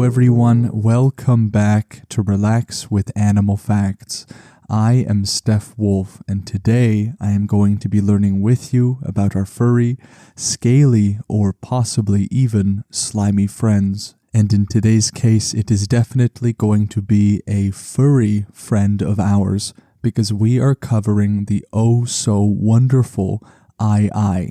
Hello everyone, welcome back to Relax with Animal Facts. I am Stef Wolfe, and today I am going to be learning with you about our furry, scaly, or possibly even slimy friends. And in today's case, it is definitely going to be a furry friend of ours, because we are covering the oh-so-wonderful eye.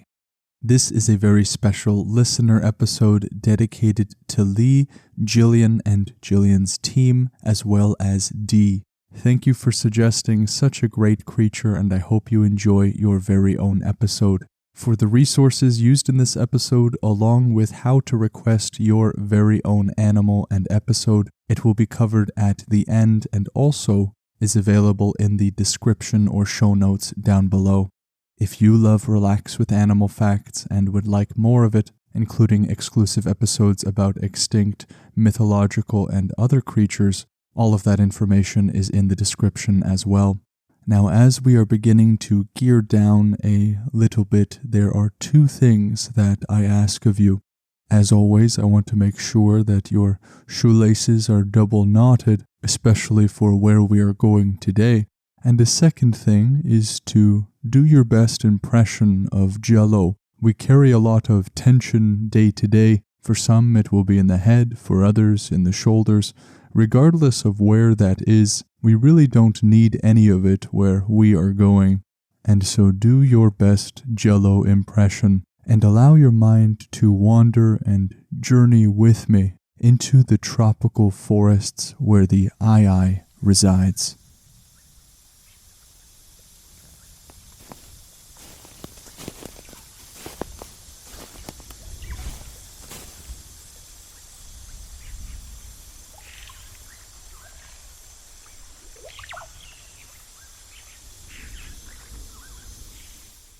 This is a very special listener episode dedicated to Lee, Jillian, and Jillian's team, as well as Dee. Thank you for suggesting such a great creature, and I hope you enjoy your very own episode. For the resources used in this episode, along with how to request your very own animal and episode, it will be covered at the end and also is available in the description or show notes down below. If you love Relax with Animal Facts and would like more of it, including exclusive episodes about extinct, mythological, and other creatures, all of that information is in the description as well. Now, as we are beginning to gear down a little bit, there are two things that I ask of you. As always, I want to make sure that your shoelaces are double knotted, especially for where we are going today. And the second thing is to do your best impression of Jell-O. We carry a lot of tension day to day. For some, it will be in the head, for others, in the shoulders. Regardless of where that is, we really don't need any of it where we are going. And so do your best Jell-O impression and allow your mind to wander and journey with me into the tropical forests where the eye resides.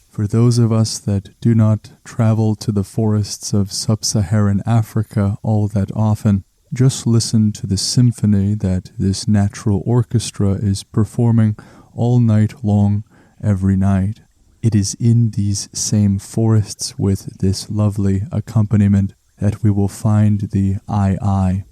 For those of us that do not travel to the forests of sub-Saharan Africa all that often, just listen to the symphony that this natural orchestra is performing all night long, every night. It is in these same forests with this lovely accompaniment that we will find the eye.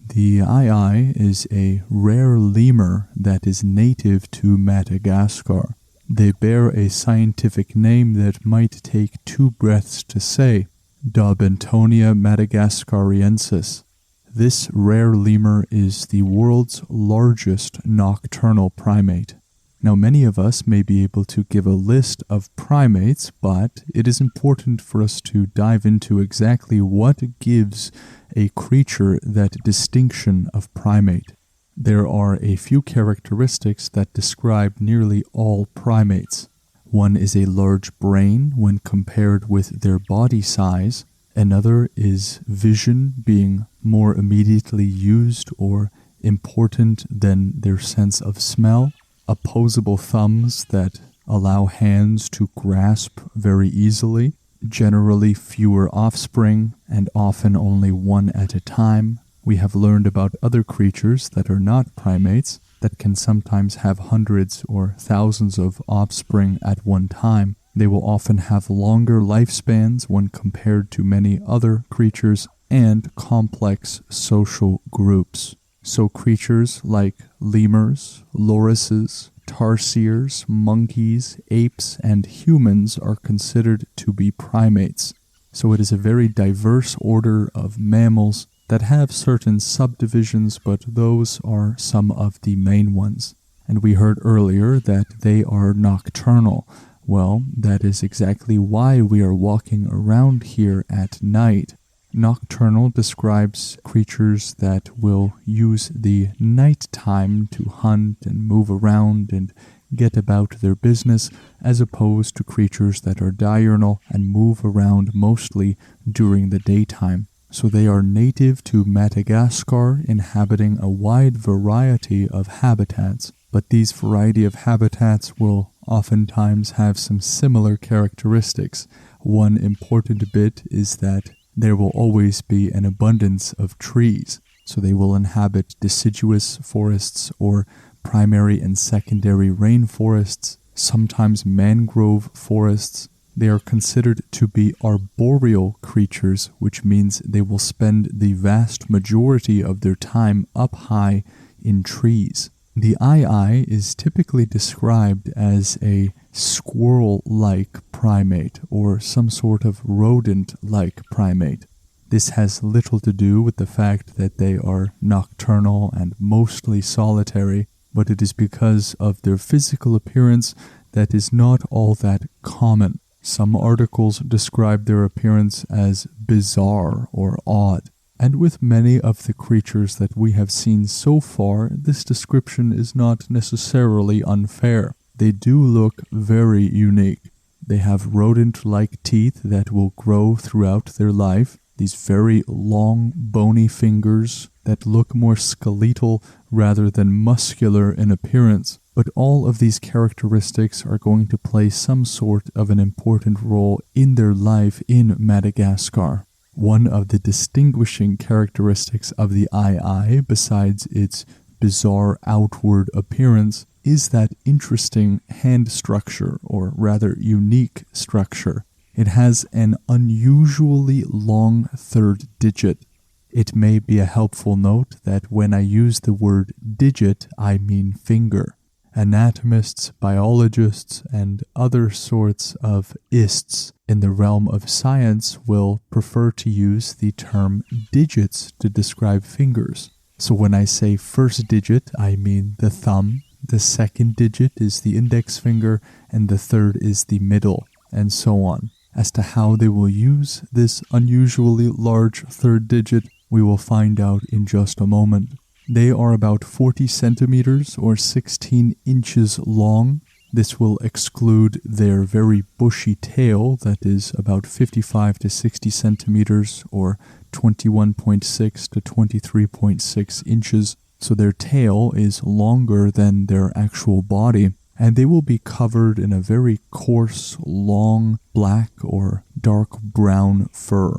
The eye is a rare lemur that is native to Madagascar. They bear a scientific name that might take two breaths to say, Daubentonia madagascariensis. This rare lemur is the world's largest nocturnal primate. Now, many of us may be able to give a list of primates, but it is important for us to dive into exactly what gives a creature that distinction of primate. There are a few characteristics that describe nearly all primates. One is a large brain when compared with their body size. Another is vision being more immediately used or important than their sense of smell. Opposable thumbs that allow hands to grasp very easily. Generally fewer offspring and often only one at a time. We have learned about other creatures that are not primates that can sometimes have hundreds or thousands of offspring at one time. They will often have longer lifespans when compared to many other creatures and complex social groups. So creatures like lemurs, lorises, tarsiers, monkeys, apes, and humans are considered to be primates. So it is a very diverse order of mammals that have certain subdivisions, but those are some of the main ones. And we heard earlier that they are nocturnal. Well, that is exactly why we are walking around here at night. Nocturnal describes creatures that will use the nighttime to hunt and move around and get about their business, as opposed to creatures that are diurnal and move around mostly during the daytime. So they are native to Madagascar, inhabiting a wide variety of habitats. But these variety of habitats will oftentimes have some similar characteristics. One important bit is that there will always be an abundance of trees. So they will inhabit deciduous forests or primary and secondary rainforests, sometimes mangrove forests. They are considered to be arboreal creatures, which means they will spend the vast majority of their time up high in trees. The ii is typically described as a squirrel-like primate or some sort of rodent-like primate. This has little to do with the fact that they are nocturnal and mostly solitary, but it is because of their physical appearance that is not all that common. Some articles describe their appearance as bizarre or odd, and with many of the creatures that we have seen so far, this description is not necessarily unfair. They do look very unique. They have rodent-like teeth that will grow throughout their life, these very long, bony fingers that look more skeletal rather than muscular in appearance. But all of these characteristics are going to play some sort of an important role in their life in Madagascar. One of the distinguishing characteristics of the ii, besides its bizarre outward appearance, is that interesting hand structure, or rather unique structure. It has an unusually long third digit. It may be a helpful note that when I use the word digit, I mean finger. Anatomists, biologists, and other sorts of ists in the realm of science will prefer to use the term digits to describe fingers. So when I say first digit, I mean the thumb, the second digit is the index finger, and the third is the middle, and so on. As to how they will use this unusually large third digit, we will find out in just a moment. They are about 40 centimeters or 16 inches long. This will exclude their very bushy tail that is about 55 to 60 centimeters or 21.6 to 23.6 inches. So their tail is longer than their actual body, and they will be covered in a very coarse, long, black or dark brown fur.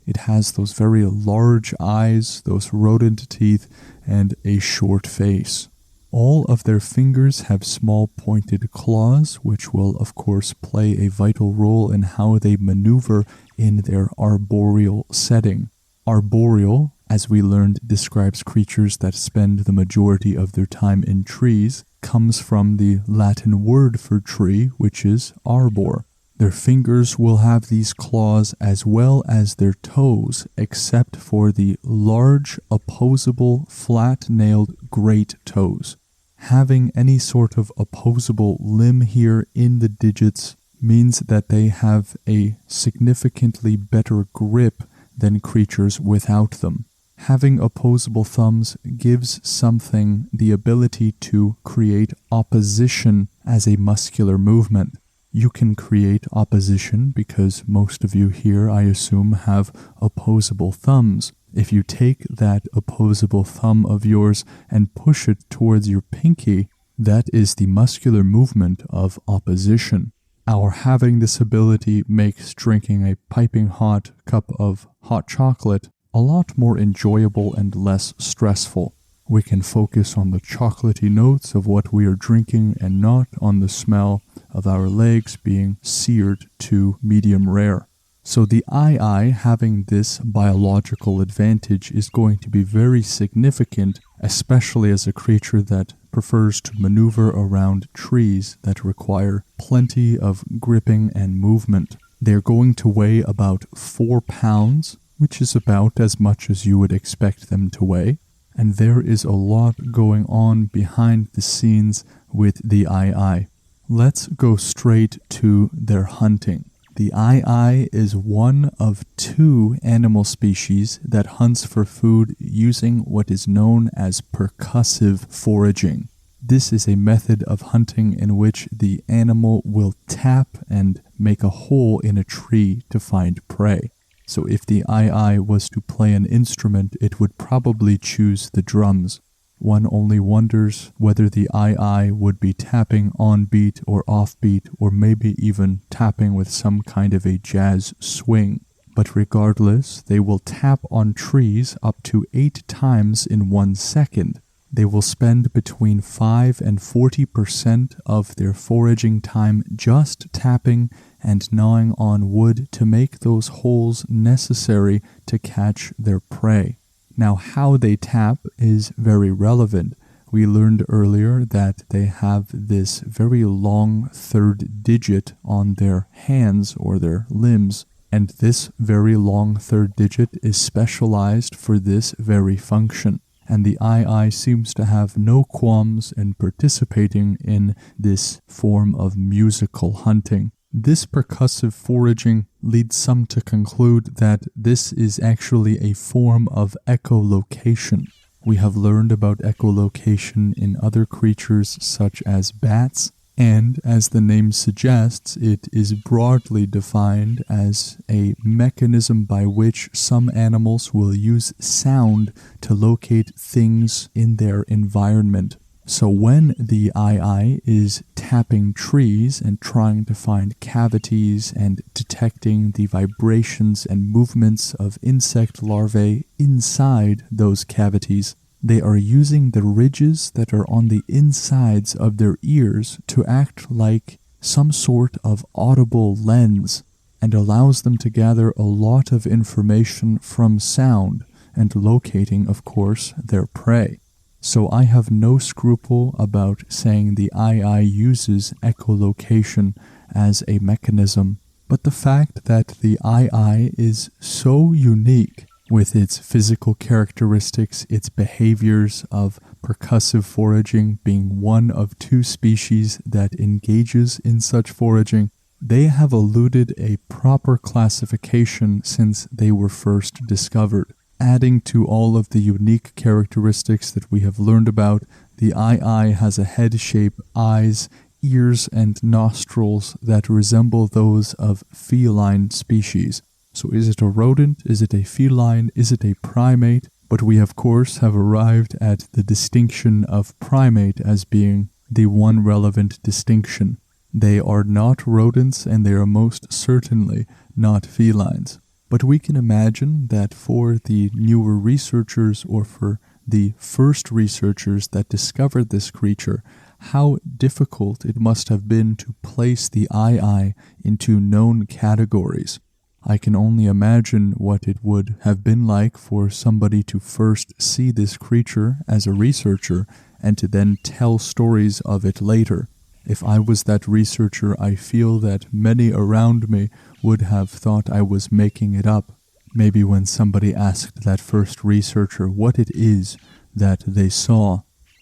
It has those very large eyes, those rodent teeth, and a short face. All of their fingers have small pointed claws, which will of course play a vital role in how they maneuver in their arboreal setting. Arboreal, as we learned, describes creatures that spend the majority of their time in trees, comes from the Latin word for tree, which is arbor. Their fingers will have these claws as well as their toes, except for the large, opposable, flat-nailed great toes. Having any sort of opposable limb here in the digits means that they have a significantly better grip than creatures without them. Having opposable thumbs gives something the ability to create opposition as a muscular movement. You can create opposition because most of you here, I assume, have opposable thumbs. If you take that opposable thumb of yours and push it towards your pinky, that is the muscular movement of opposition. Our having this ability makes drinking a piping hot cup of hot chocolate a lot more enjoyable and less stressful. We can focus on the chocolatey notes of what we are drinking and not on the smell of our legs being seared to medium rare. So the ii having this biological advantage is going to be very significant, especially as a creature that prefers to maneuver around trees that require plenty of gripping and movement. They're going to weigh about 4 pounds, which is about as much as you would expect them to weigh. And there is a lot going on behind the scenes with the ii. Let's go straight to their hunting. The ii is one of 2 animal species that hunts for food using what is known as percussive foraging. This is a method of hunting in which the animal will tap and make a hole in a tree to find prey. So if the ii was to play an instrument, it would probably choose the drums. One only wonders whether the ii would be tapping on beat or off beat, or maybe even tapping with some kind of a jazz swing. But regardless, they will tap on trees up to 8 times in 1 second. They will spend between 5 and 40% of their foraging time just tapping and gnawing on wood to make those holes necessary to catch their prey. Now, how they tap is very relevant. We learned earlier that they have this very long third digit on their hands or their limbs, and this very long third digit is specialized for this very function. And the eye seems to have no qualms in participating in this form of musical hunting. This percussive foraging leads some to conclude that this is actually a form of echolocation. We have learned about echolocation in other creatures such as bats, and as the name suggests, it is broadly defined as a mechanism by which some animals will use sound to locate things in their environment. So when the eye is tapping trees and trying to find cavities and detecting the vibrations and movements of insect larvae inside those cavities, they are using the ridges that are on the insides of their ears to act like some sort of audible lens, and allows them to gather a lot of information from sound and locating, of course, their prey. So I have no scruple about saying the eye uses echolocation as a mechanism, but the fact that the eye is so unique with its physical characteristics, its behaviors of percussive foraging being one of two species that engages in such foraging, they have eluded a proper classification since they were first discovered. Adding to all of the unique characteristics that we have learned about, the eye has a head shape, eyes, ears, and nostrils that resemble those of feline species. So is it a rodent? Is it a feline? Is it a primate? But we, of course, have arrived at the distinction of primate as being the one relevant distinction. They are not rodents, and they are most certainly not felines. But we can imagine that for the newer researchers, or for the first researchers that discovered this creature, how difficult it must have been to place the eye into known categories. I can only imagine what it would have been like for somebody to first see this creature as a researcher and to then tell stories of it later. If I was that researcher, I feel that many around me would have thought I was making it up. Maybe when somebody asked that first researcher what it is that they saw,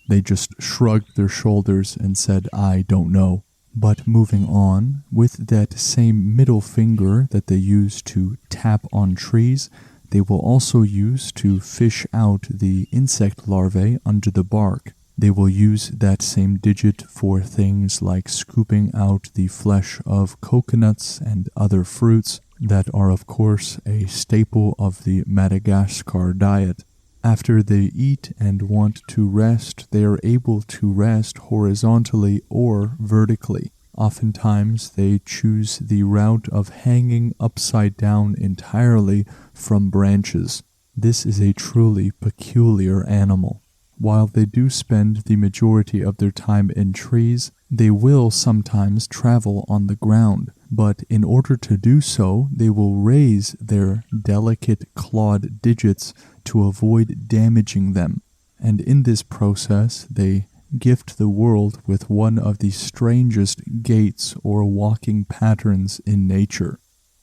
they just shrugged their shoulders and said, "I don't know." But moving on, with that same middle finger that they use to tap on trees, they will also use to fish out the insect larvae under the bark. They will use that same digit for things like scooping out the flesh of coconuts and other fruits that are, of course, a staple of the Madagascar diet. After they eat and want to rest, they are able to rest horizontally or vertically. Oftentimes, they choose the route of hanging upside down entirely from branches. This is a truly peculiar animal. While they do spend the majority of their time in trees, they will sometimes travel on the ground, but in order to do so, they will raise their delicate clawed digits to avoid damaging them. And in this process, they gift the world with one of the strangest gaits or walking patterns in nature.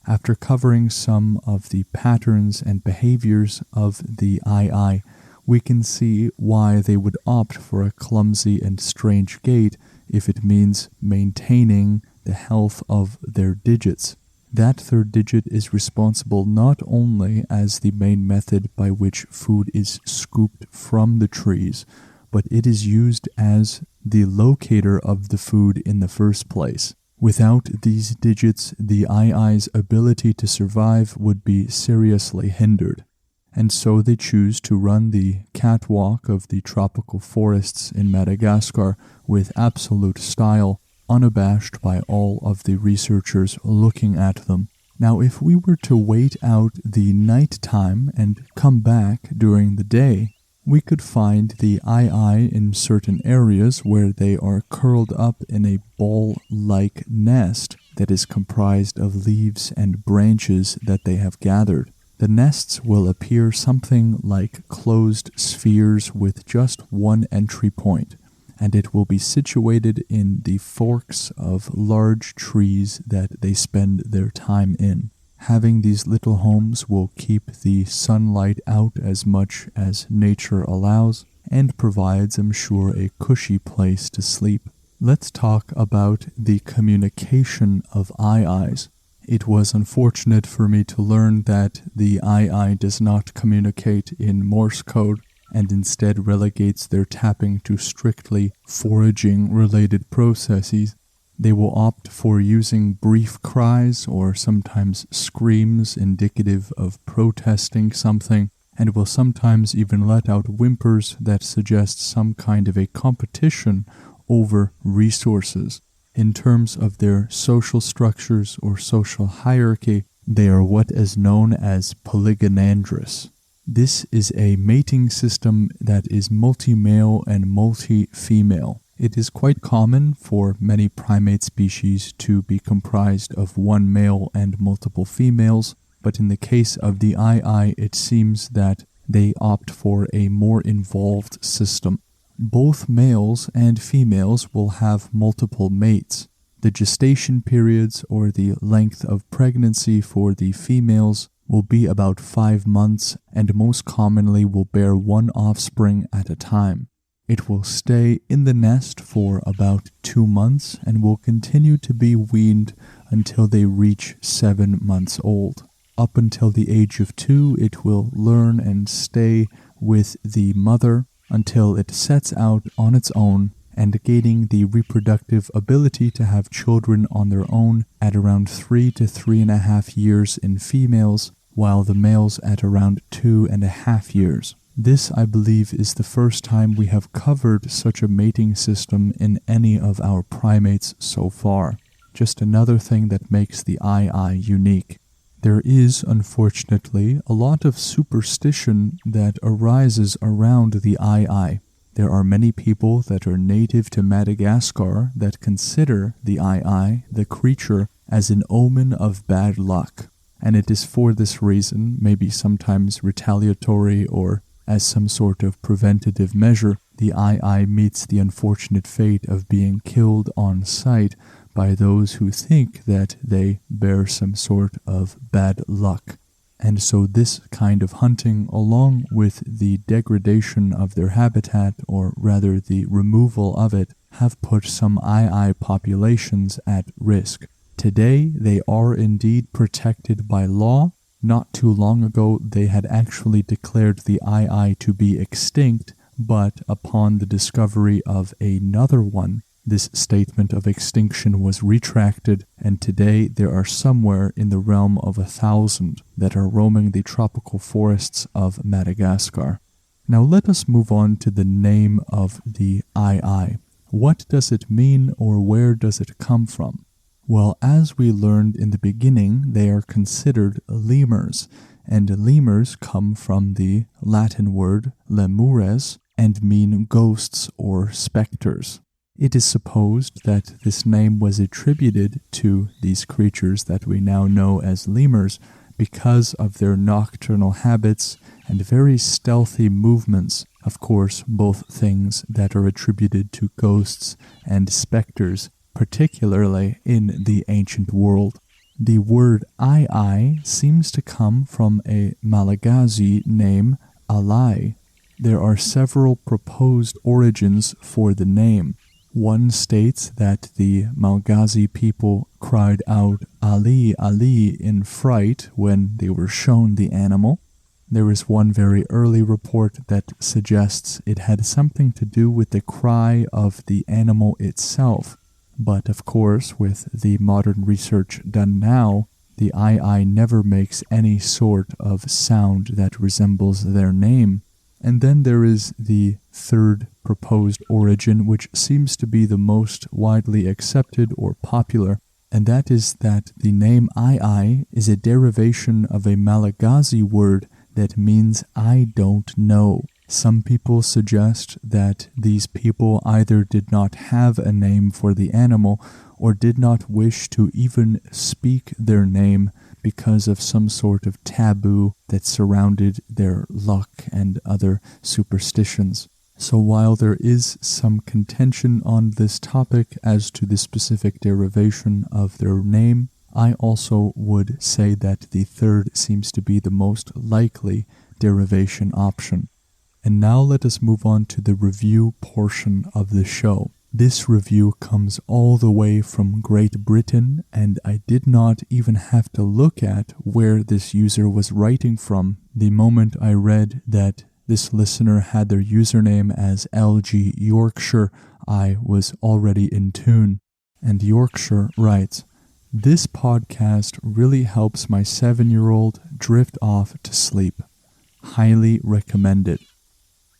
After covering some of the patterns and behaviors of the eye, we can see why they would opt for a clumsy and strange gait if it means maintaining the health of their digits. That third digit is responsible not only as the main method by which food is scooped from the trees, but it is used as the locator of the food in the first place. Without these digits, the eye's ability to survive would be seriously hindered. And so they choose to run the catwalk of the tropical forests in Madagascar with absolute style, unabashed by all of the researchers looking at them. Now, if we were to wait out the night time and come back during the day, we could find the eye in certain areas where they are curled up in a ball-like nest, that is comprised of leaves and branches that they have gathered. The nests will appear something like closed spheres with just one entry point, and it will be situated in the forks of large trees that they spend their time in. Having these little homes will keep the sunlight out as much as nature allows and provides, I'm sure, a cushy place to sleep. Let's talk about the communication of aye-ayes. It was unfortunate for me to learn that the aye-aye does not communicate in Morse code and instead relegates their tapping to strictly foraging-related processes. They will opt for using brief cries or sometimes screams indicative of protesting something, and will sometimes even let out whimpers that suggest some kind of a competition over resources. In terms of their social structures or social hierarchy, they are what is known as polygonandrous. This is a mating system that is multi-male and multi-female. It is quite common for many primate species to be comprised of one male and multiple females, but in the case of the aye-aye, it seems that they opt for a more involved system. Both males and females will have multiple mates. The gestation periods or the length of pregnancy for the females will be about 5 months and most commonly will bear one offspring at a time. It will stay in the nest for about 2 months and will continue to be weaned until they reach 7 months old. Up until the age of 2, it will learn and stay with the mother until it sets out on its own and gaining the reproductive ability to have children on their own at around 3 to 3.5 years in females, while the males at around 2.5 years. This, I believe, is the first time we have covered such a mating system in any of our primates so far. Just another thing that makes the aye-aye unique. There is, unfortunately, a lot of superstition that arises around the aye-aye. There are many people that are native to Madagascar that consider the aye-aye, the creature, as an omen of bad luck. And it is for this reason, maybe sometimes retaliatory or as some sort of preventative measure, the aye-aye meets the unfortunate fate of being killed on sight by those who think that they bear some sort of bad luck. And so this kind of hunting, along with the degradation of their habitat, or rather the removal of it, have put some aye-aye populations at risk. Today, they are indeed protected by law. Not too long ago, they had actually declared the aye-aye to be extinct, but upon the discovery of another one, this statement of extinction was retracted, and today there are somewhere in the realm of 1,000 that are roaming the tropical forests of Madagascar. Now let us move on to the name of the aye-aye. What does it mean, or where does it come from? Well, as we learned in the beginning, they are considered lemurs, and lemurs come from the Latin word lemures and mean ghosts or specters. It is supposed that this name was attributed to these creatures that we now know as lemurs because of their nocturnal habits and very stealthy movements. Of course, both things that are attributed to ghosts and specters, particularly in the ancient world. The word aye-aye seems to come from a Malagasy name, alai. There are several proposed origins for the name. One states that the Malagasy people cried out Ali, Ali in fright when they were shown the animal. There is one very early report that suggests it had something to do with the cry of the animal itself. But of course, with the modern research done now, the aye-aye never makes any sort of sound that resembles their name. And then there is the third proposed origin, which seems to be the most widely accepted or popular, and that is that the name aye-aye is a derivation of a Malagasy word that means I don't know. Some people suggest that these people either did not have a name for the animal or did not wish to even speak their name because of some sort of taboo that surrounded their luck and other superstitions. So while there is some contention on this topic as to the specific derivation of their name, I also would say that the third seems to be the most likely derivation option. And now let us move on to the review portion of the show. This review comes all the way from Great Britain, and I did not even have to look at where this user was writing from. The moment I read that this listener had their username as LG Yorkshire, I was already in tune. And Yorkshire writes, "This podcast really helps my 7-year-old drift off to sleep. Highly recommend it."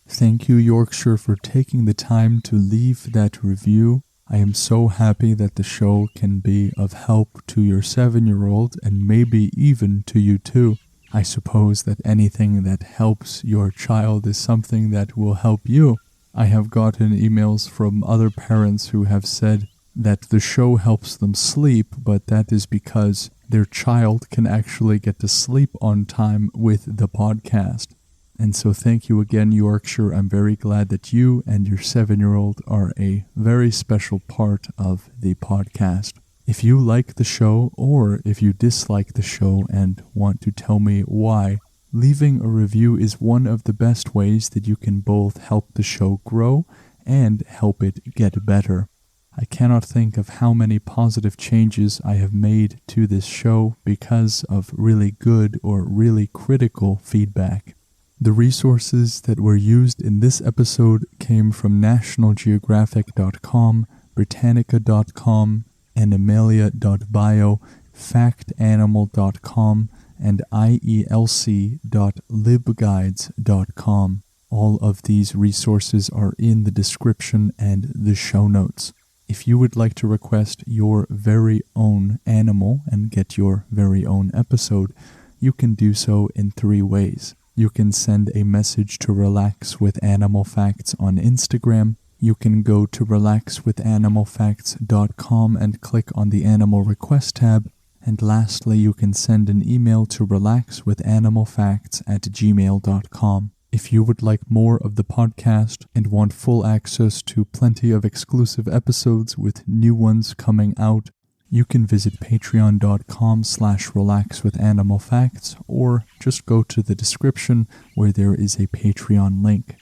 Thank you, Yorkshire, for taking the time to leave that review. I am so happy that the show can be of help to your 7-year-old and maybe even to you too. I suppose that anything that helps your child is something that will help you. I have gotten emails from other parents who have said that the show helps them sleep, but that is because their child can actually get to sleep on time with the podcast. And so thank you again, Yorkshire. I'm very glad that you and your 7-year-old are a very special part of the podcast. If you like the show or if you dislike the show and want to tell me why, leaving a review is one of the best ways that you can both help the show grow and help it get better. I cannot think of how many positive changes I have made to this show because of really good or really critical feedback. The resources that were used in this episode came from nationalgeographic.com, britannica.com, animalia.bio, factanimal.com, and ielc.libguides.com. All of these resources are in the description and the show notes. If you would like to request your very own animal and get your very own episode, you can do so in 3 ways. You can send a message to Relax with Animal Facts on Instagram. You can go to relaxwithanimalfacts.com and click on the Animal Request tab. And lastly, you can send an email to relaxwithanimalfacts@gmail.com. If you would like more of the podcast and want full access to plenty of exclusive episodes with new ones coming out, you can visit patreon.com/relaxwithanimalfacts or just go to the description where there is a Patreon link.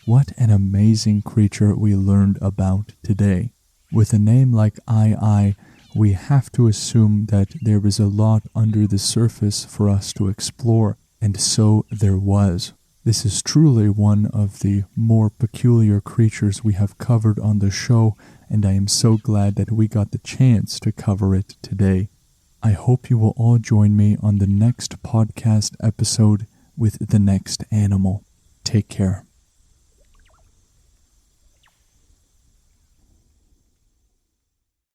What an amazing creature we learned about today. With a name like I, we have to assume that there is a lot under the surface for us to explore, and so there was. This is truly one of the more peculiar creatures we have covered on the show, and I am so glad that we got the chance to cover it today. I hope you will all join me on the next podcast episode with the next animal. Take care.